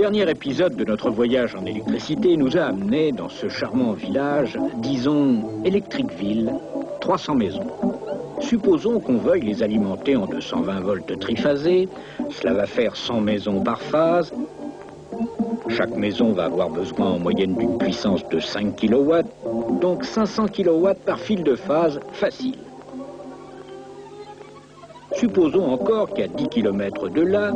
dernier épisode de notre voyage en électricité nous a amenés dans ce charmant village, disons Electricville, 300 maisons. Supposons qu'on veuille les alimenter en 220 volts triphasés, cela va faire 100 maisons par phase. Chaque maison va avoir besoin en moyenne d'une puissance de 5 kW, donc 500 kW par fil de phase facile. Supposons encore qu'à 10 km de là,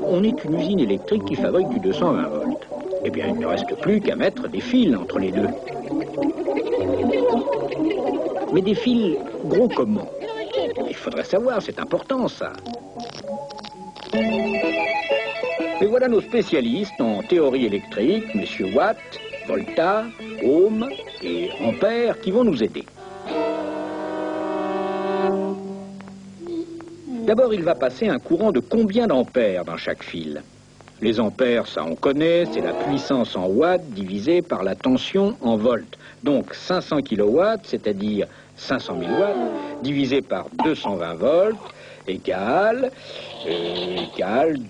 on ait une usine électrique qui fabrique du 220 volts. Eh bien, il ne reste plus qu'à mettre des fils entre les deux. Mais des fils gros comment? Il faudrait savoir, c'est important ça. Et voilà nos spécialistes en théorie électrique, messieurs Watt, Volta, Ohm et Ampère, qui vont nous aider. D'abord, il va passer un courant de combien d'ampères dans chaque fil? Les ampères, ça on connaît, c'est la puissance en watts divisée par la tension en volts. Donc 500 kW, c'est-à-dire 500 000 watts, divisé par 220 volts, égale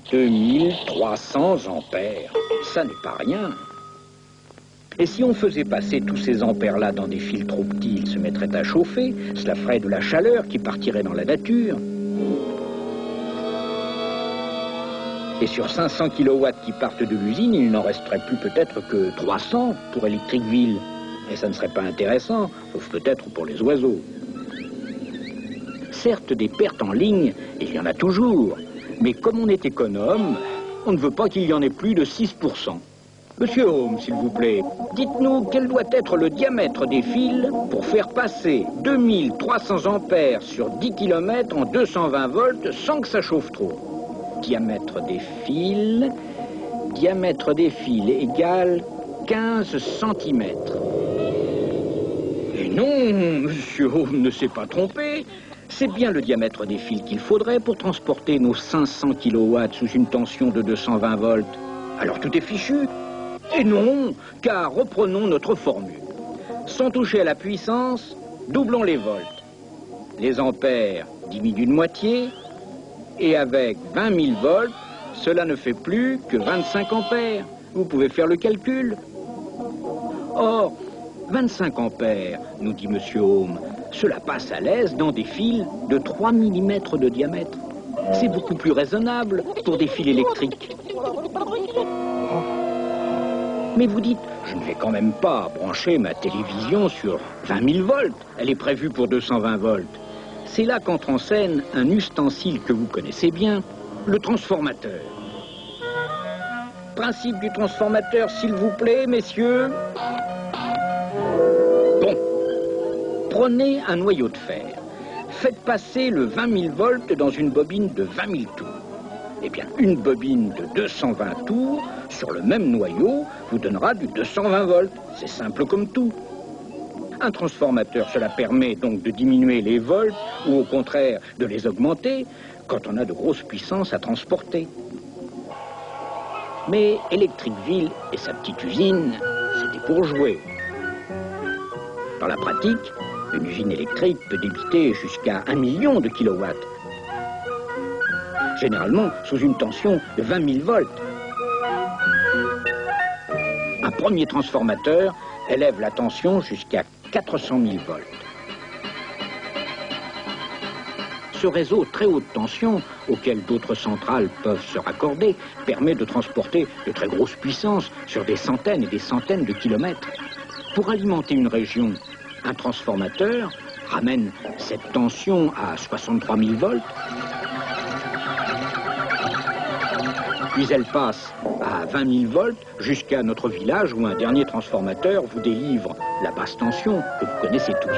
2300 ampères. Ça n'est pas rien. Et si on faisait passer tous ces ampères-là dans des fils trop petits, ils se mettraient à chauffer, cela ferait de la chaleur qui partirait dans la nature. Et sur 500 kW qui partent de l'usine, il n'en resterait plus peut-être que 300 pour Electricville. Et ça ne serait pas intéressant, sauf peut-être pour les oiseaux. Certes, des pertes en ligne, il y en a toujours. Mais comme on est économe, on ne veut pas qu'il y en ait plus de 6%. Monsieur Ohm, s'il vous plaît, dites-nous quel doit être le diamètre des fils pour faire passer 2300 ampères sur 10 km en 220 volts sans que ça chauffe trop. Diamètre des fils égale 15 cm. Et non, monsieur Ohm ne s'est pas trompé. C'est bien le diamètre des fils qu'il faudrait pour transporter nos 500 kW sous une tension de 220 volts. Alors tout est fichu. Et non, car reprenons notre formule. Sans toucher à la puissance, doublons les volts. Les ampères diminuent de moitié, et avec 20 000 volts, cela ne fait plus que 25 ampères. Vous pouvez faire le calcul. Or, 25 ampères, nous dit monsieur Ohm, cela passe à l'aise dans des fils de 3 mm de diamètre. C'est beaucoup plus raisonnable pour des fils électriques. Mais vous dites, je ne vais quand même pas brancher ma télévision sur 20 000 volts. Elle est prévue pour 220 volts. C'est là qu'entre en scène un ustensile que vous connaissez bien, le transformateur. Principe du transformateur, s'il vous plaît, messieurs. Bon, prenez un noyau de fer. Faites passer le 20 000 volts dans une bobine de 20 000 tours. Eh bien, une bobine de 220 tours sur le même noyau vous donnera du 220 volts. C'est simple comme tout. Un transformateur, cela permet donc de diminuer les volts ou au contraire de les augmenter quand on a de grosses puissances à transporter. Mais Electricville et sa petite usine, c'était pour jouer. Dans la pratique, une usine électrique peut débiter jusqu'à 1 million de kilowatts. Généralement sous une tension de 20 000 volts. Un premier transformateur élève la tension jusqu'à 400 000 volts. Ce réseau très haute tension, auquel d'autres centrales peuvent se raccorder, permet de transporter de très grosses puissances sur des centaines et des centaines de kilomètres. Pour alimenter une région, un transformateur ramène cette tension à 63 000 volts, puis elle passe à 20 000 volts jusqu'à notre village où un dernier transformateur vous délivre la basse tension que vous connaissez tous.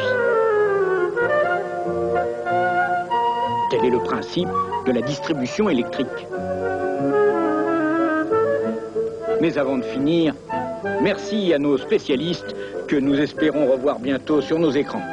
Tel est le principe de la distribution électrique. Mais avant de finir, merci à nos spécialistes que nous espérons revoir bientôt sur nos écrans.